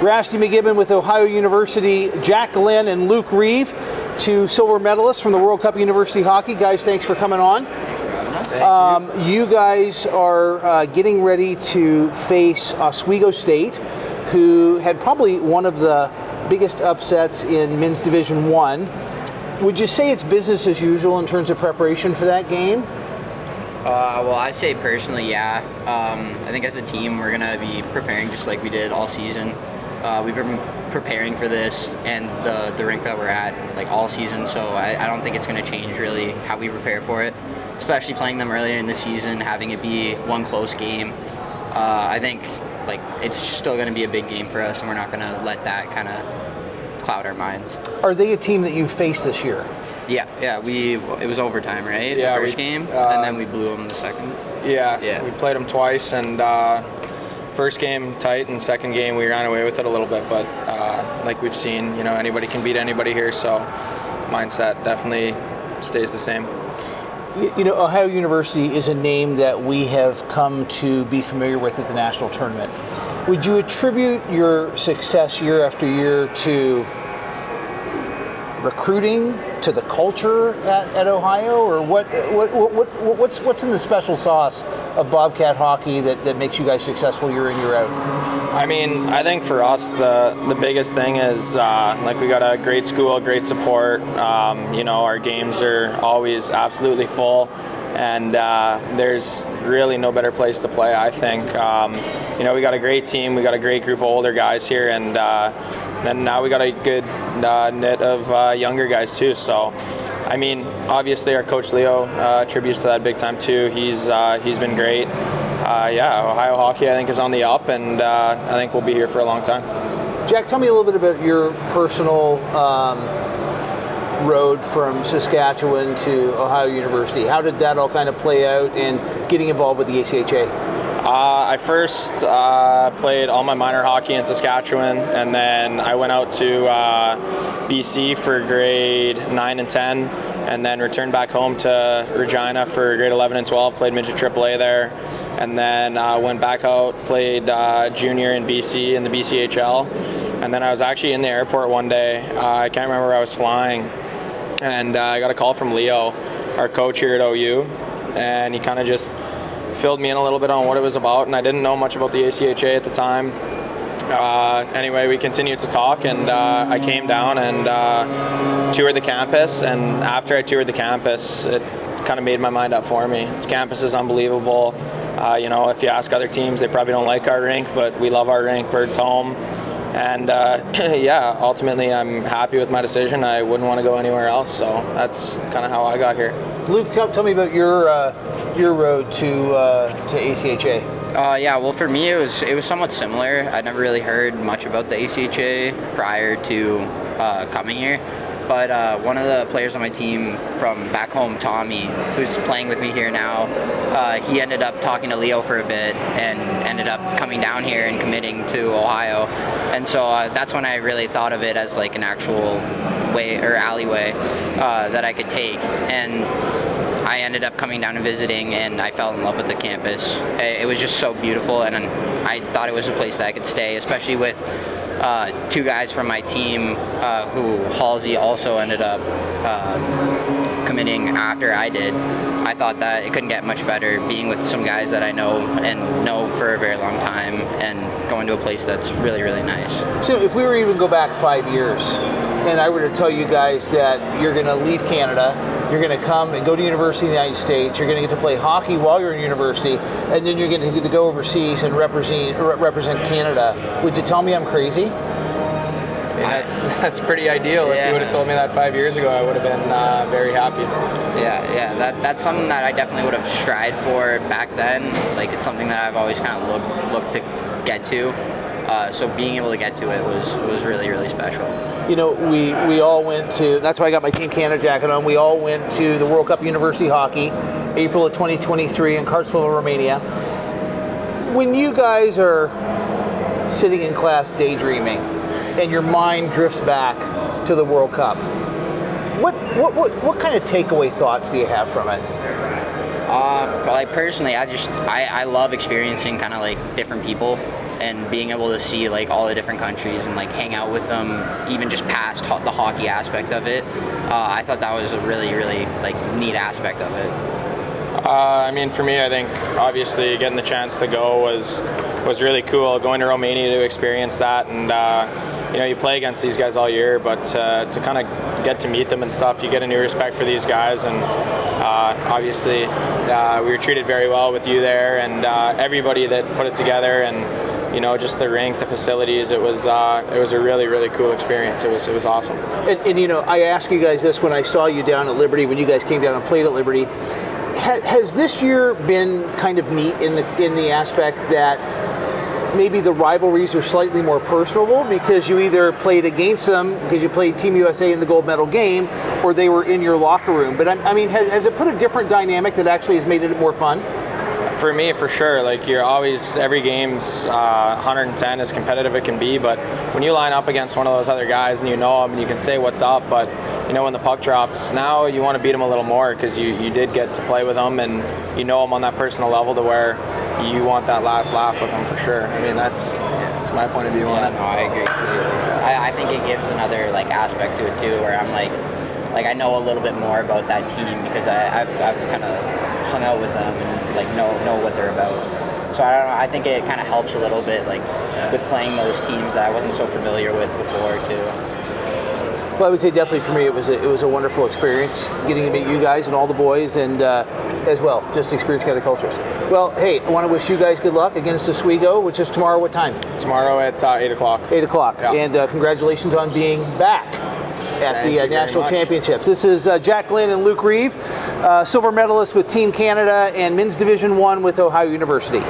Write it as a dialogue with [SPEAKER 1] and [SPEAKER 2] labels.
[SPEAKER 1] Rasty McGibbon with Ohio University, Jack Glen and Luc Reeve, two silver medalists from the World Cup University Hockey. Guys, thanks for coming on. You guys are getting ready to face Oswego State, who had probably one of the biggest upsets in men's Division 1. Would you say it's business as usual in terms of preparation for that game?
[SPEAKER 2] Well, I say personally, yeah. I think as a team, we're going to be preparing just like we did all season. We've been preparing for this and the rink that we're at like all season, so I don't think it's going to change really how we prepare for it, especially playing them earlier in the season, having it be one close game. I think like it's still going to be a big game for us, and we're not going to let that kind of cloud our minds.
[SPEAKER 1] Are they a team that you've faced this year?
[SPEAKER 2] Yeah. It was overtime, right?
[SPEAKER 3] Yeah,
[SPEAKER 2] the first game, and then we blew them the second.
[SPEAKER 3] Yeah. We played them twice, and first game tight, and second game we ran away with it a little bit. But like we've seen, anybody can beat anybody here, so mindset definitely stays the same.
[SPEAKER 1] Ohio University is a name that we have come to be familiar with at the national tournament. Would you attribute your success year after year to recruiting, to the culture at Ohio, or what's in the special sauce of Bobcat hockey that makes you guys successful year in, year out?
[SPEAKER 3] I mean, I think for us the biggest thing is we got a great school, great support. Our games are always absolutely full, and there's really no better place to play, I think. We got a great team, we got a great group of older guys here, and then now we got a good knit of younger guys too. So, I mean, obviously our coach Leo attributes to that big time too. He's been great. Ohio hockey I think is on the up, and I think we'll be here for a long time.
[SPEAKER 1] Jack, tell me a little bit about your personal road from Saskatchewan to Ohio University. How did that all kind of play out in getting involved with the ACHA?
[SPEAKER 3] I first played all my minor hockey in Saskatchewan, and then I went out to BC for grade 9 and 10, and then returned back home to Regina for grade 11 and 12, played midget AAA there, and then went back out, played junior in BC in the BCHL, and then I was actually in the airport one day. I can't remember where I was flying, and I got a call from Leo, our coach here at OU, and he kind of just filled me in a little bit on what it was about, and I didn't know much about the ACHA at the time. Anyway, we continued to talk, and I came down and toured the campus, and after I toured the campus, it kind of made my mind up for me. The campus is unbelievable. If you ask other teams, they probably don't like our rink, but we love our rink. Bird's home. And ultimately I'm happy with my decision. I wouldn't want to go anywhere else, so that's kind of how I got here.
[SPEAKER 1] Luke, tell me about your road to ACHA.
[SPEAKER 2] Well, for me it was somewhat similar. I never really heard much about the ACHA prior to coming here. But one of the players on my team from back home, Tommy, who's playing with me here now, he ended up talking to Leo for a bit and ended up coming down here and committing to Ohio. And so that's when I really thought of it as like an actual way or alleyway that I could take. And I ended up coming down and visiting, and I fell in love with the campus. It was just so beautiful, and I thought it was a place that I could stay, especially with two guys from my team who Halsey also ended up committing after I did. I thought that it couldn't get much better being with some guys that I know and know for a very long time and going to a place that's really, really nice.
[SPEAKER 1] So if we were even go back 5 years and I were to tell you guys that you're going to leave Canada, you're going to come and go to university in the United States, you're going to get to play hockey while you're in university, and then you're going to get to go overseas and represent Canada, would you tell me I'm crazy?
[SPEAKER 3] That's pretty ideal. Yeah. If you would have told me that 5 years ago, I would have been very happy.
[SPEAKER 2] Yeah. That's something that I definitely would have strived for back then. Like, it's something that I've always kind of looked to get to. So being able to get to it was really, really special.
[SPEAKER 1] We all went to, that's why I got my Team Canada jacket on, we all went to the World Cup University Hockey, April of 2023 in Karlsruhe, Romania. When you guys are sitting in class daydreaming and your mind drifts back to the World Cup, what kind of takeaway thoughts do you have from it?
[SPEAKER 2] Like personally, I love experiencing kind of like different people and being able to see like all the different countries and like hang out with them, even just past the hockey aspect of it. I thought that was a really like neat aspect of it.
[SPEAKER 3] I mean, for me, I think obviously getting the chance to go was really cool. Going to Romania to experience that, and you know, you play against these guys all year, but to kind of get to meet them and stuff, you get a new respect for these guys. And obviously, we were treated very well with you there, and everybody that put it together, and you know, just the rink, the facilities. It was a really cool experience. It was awesome.
[SPEAKER 1] And you know, I asked you guys this when I saw you down at Liberty, when you guys came down and played at Liberty. Has this year been kind of neat in the aspect that maybe the rivalries are slightly more personable because you either played against them because you played Team USA in the gold medal game, or they were in your locker room? But I mean, has it put a different dynamic that actually has made it more fun?
[SPEAKER 3] For me, for sure. Like, you're always, every game's 110, as competitive it can be, but when you line up against one of those other guys and you know them and you can say what's up, but you know, when the puck drops, now you want to beat them a little more because you did get to play with them and you know them on that personal level to where you want that last laugh with them for sure. I mean, that's my point of view on it.
[SPEAKER 2] No, I agree completely. I think it gives another like aspect to it too, where I'm like I know a little bit more about that team because I've kind of hung out with them and like know what they're about. So I don't know. I think it kind of helps a little bit, like with playing those teams that I wasn't so familiar with before too.
[SPEAKER 1] Well, I would say definitely for me it was a wonderful experience getting to meet you guys and all the boys, and as well just experience other cultures. Well, hey, I want to wish you guys good luck against Oswego, which is tomorrow. What time?
[SPEAKER 3] Tomorrow at 8 o'clock.
[SPEAKER 1] 8 o'clock.
[SPEAKER 3] Yeah.
[SPEAKER 1] And congratulations on being back at the National Championships. This is Jack Glen and Luc Reeve, silver medalist with Team Canada and Men's Division I with Ohio University.